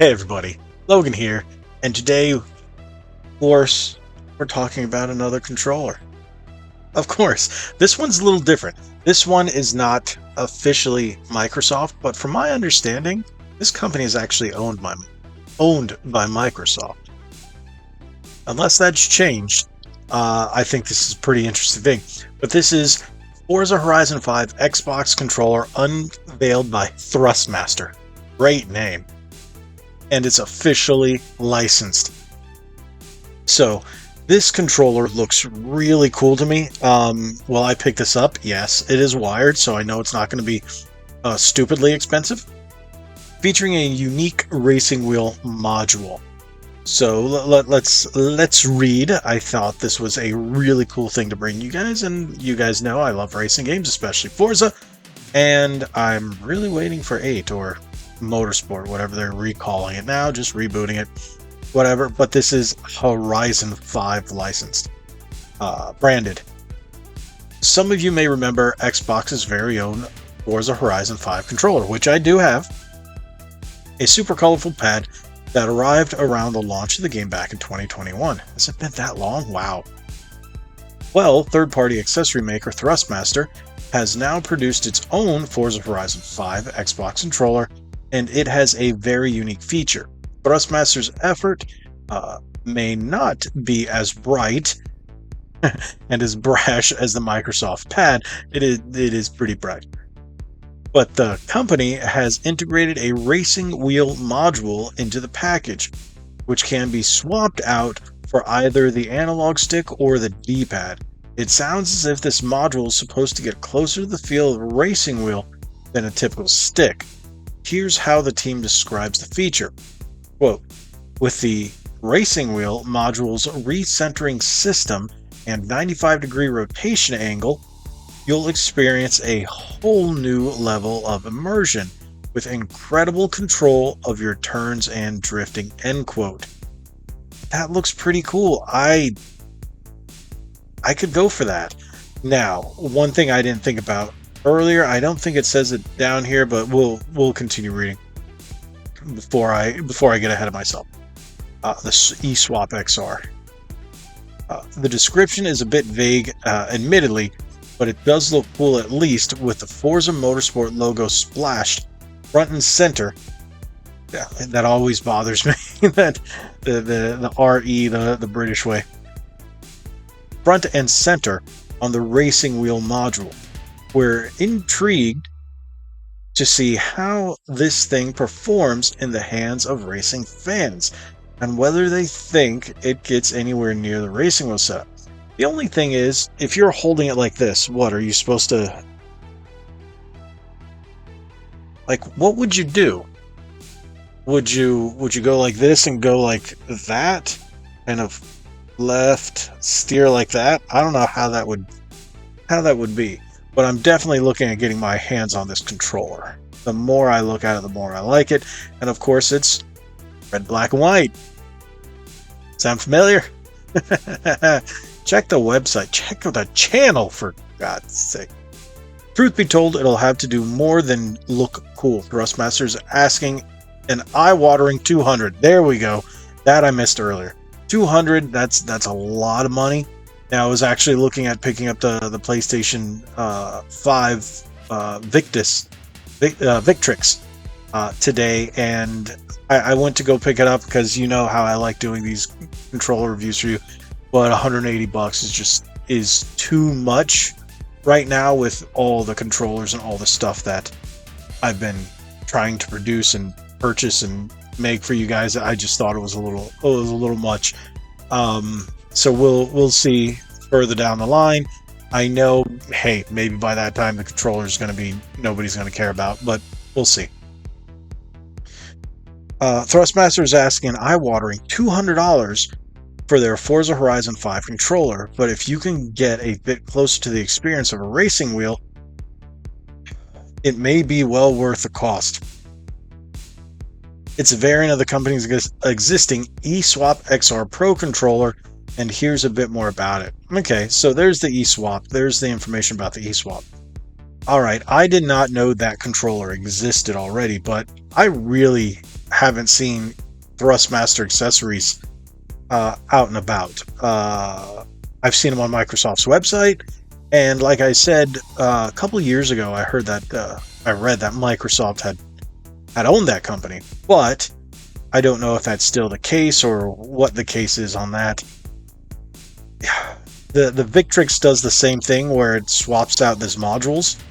Hey everybody, Logan here, and today, of course, we're talking about another controller. Of course, this one's a little different. This one is not officially Microsoft, but from my understanding, this company is actually owned by Microsoft. Unless that's changed, I think this is a pretty interesting thing. But this is Forza Horizon 5 Xbox controller unveiled by Thrustmaster. Great name. And it's officially licensed. So this controller looks really cool to me. Will I pick this up? Yes, it is wired, so I know it's not going to be stupidly expensive. Featuring a unique racing wheel module. So let's read. I thought this was a really cool thing to bring you guys, and you guys know I love racing games, especially Forza, and I'm really waiting for 8 or Motorsport, whatever they're recalling it now, just rebooting it, whatever. But this is Horizon 5 licensed, branded. Some of you may remember Xbox's very own Forza Horizon 5 controller, which I do have. A super colorful pad that arrived around the launch of the game back in 2021. Has it been that long? Wow. Well, third-party accessory maker Thrustmaster has now produced its own Forza Horizon 5 Xbox controller, and it has a very unique feature. Thrustmaster's effort may not be as bright and as brash as the Microsoft pad. It is pretty bright. But the company has integrated a racing wheel module into the package, which can be swapped out for either the analog stick or the D-pad. It sounds as if this module is supposed to get closer to the feel of a racing wheel than a typical stick. Here's how the team describes the feature. Quote, with the racing wheel module's recentering system and 95-degree rotation angle, you'll experience a whole new level of immersion with incredible control of your turns and drifting, end quote. That looks pretty cool. I could go for that. Now, one thing I didn't think about earlier, I don't think it says it down here, but we'll continue reading before I get ahead of myself. The eSwap XR. The description is a bit vague, admittedly, but it does look cool, at least with the Forza Motorsport logo splashed front and center. Yeah, that always bothers me. That the RE, the British way. Front and center on the racing wheel module. We're intrigued to see how this thing performs in the hands of racing fans and whether they think it gets anywhere near the racing wheel setup. The only thing is, if you're holding it like this, what are you supposed to... Like, what would you do? Would you go like this and go like that? Kind of left, steer like that? I don't know how that would be. But I'm definitely looking at getting my hands on this controller. The more I look at it, the more I like it. And of course, it's red, black, and white. Sound familiar? Check the website. Check the channel, for God's sake. Truth be told, it'll have to do more than look cool. Thrustmaster's asking an eye-watering $200. There we go. That I missed earlier. $200, that's a lot of money. Now, I was actually looking at picking up the PlayStation 5 Victrix today, and I went to go pick it up because you know how I like doing these controller reviews for you. But $180 is too much right now with all the controllers and all the stuff that I've been trying to produce and purchase and make for you guys. I just thought it was a little much. So we'll see further down the line. I know, hey, maybe by that time the controller is going to be nobody's going to care about, but we'll see. Thrustmaster is asking an eye-watering $200 for their Forza Horizon 5 controller, but if you can get a bit closer to the experience of a racing wheel, it may be well worth the cost. It's a variant of the company's existing eSwap XR Pro controller, and here's a bit more about it. Okay, so there's the eSwap. There's the information about the eSwap. Alright, I did not know that controller existed already, but I really haven't seen Thrustmaster accessories out and about. I've seen them on Microsoft's website, and like I said a couple of years ago, I read that Microsoft had owned that company, but I don't know if that's still the case or what the case is on that. The Victrix does the same thing where it swaps out these modules.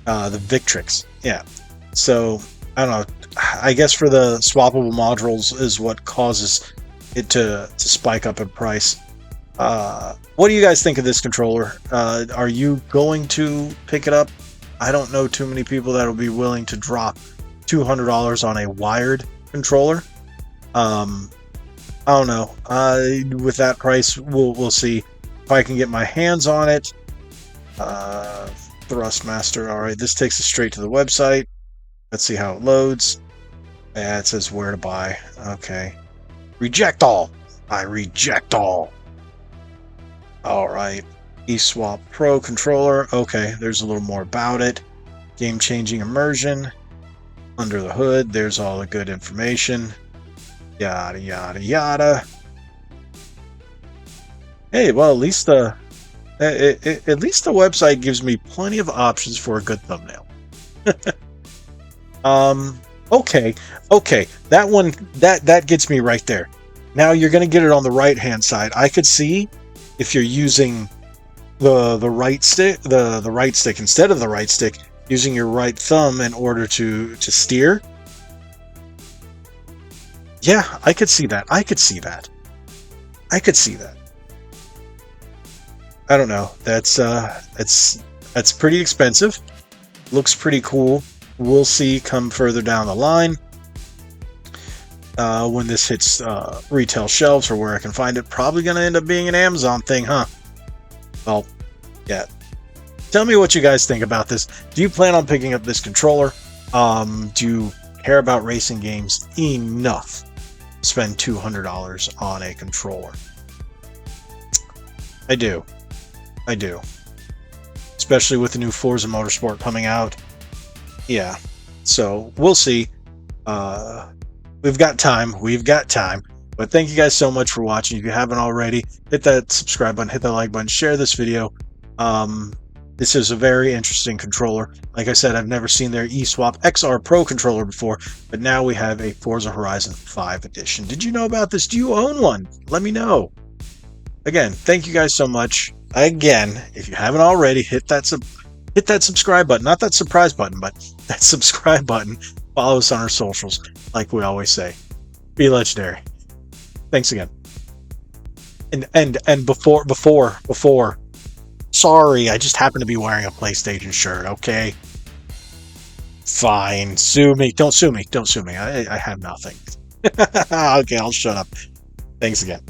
The Victrix, yeah. So I don't know. I guess for the swappable modules is what causes it to spike up in price. What do you guys think of this controller? Are you going to pick it up? I don't know too many people that will be willing to drop $200 on a wired controller. I don't know. With that price, we'll see if I can get my hands on it. Thrustmaster. All right, this takes us straight to the website. Let's see how it loads. Yeah, it says where to buy. Okay. Reject all. I reject all. All right. eSwap Pro controller. Okay, there's a little more about it. Game-changing immersion. Under the hood, there's all the good information. Yada, yada, yada. Hey, well, at least the website gives me plenty of options for a good thumbnail. Okay. That one, that gets me right there. Now you're going to get it on the right-hand side. I could see if you're using the right stick, the right stick instead of the right stick, using your right thumb in order to steer. Yeah, I could see that. I could see that. I don't know. That's pretty expensive. Looks pretty cool. We'll see come further down the line. When this hits retail shelves or where I can find it. Probably going to end up being an Amazon thing, huh? Well, yeah. Tell me what you guys think about this. Do you plan on picking up this controller? Do you care about racing games enough to spend $200 on a controller? I do. Especially with the new Forza Motorsport coming out. Yeah. So, we'll see. We've got time. But thank you guys so much for watching. If you haven't already, hit that subscribe button, hit that like button, share this video. This is a very interesting controller. Like I said, I've never seen their eSwap XR Pro controller before, but now we have a Forza Horizon 5 edition. Did you know about this? Do you own one? Let me know. Again, thank you guys so much. Again, if you haven't already, hit that subscribe button. Not that surprise button, but that subscribe button. Follow us on our socials, like we always say. Be legendary. Thanks again. And before. Sorry, I just happen to be wearing a PlayStation shirt, okay? Fine. Sue me. Don't sue me. I have nothing. Okay, I'll shut up. Thanks again.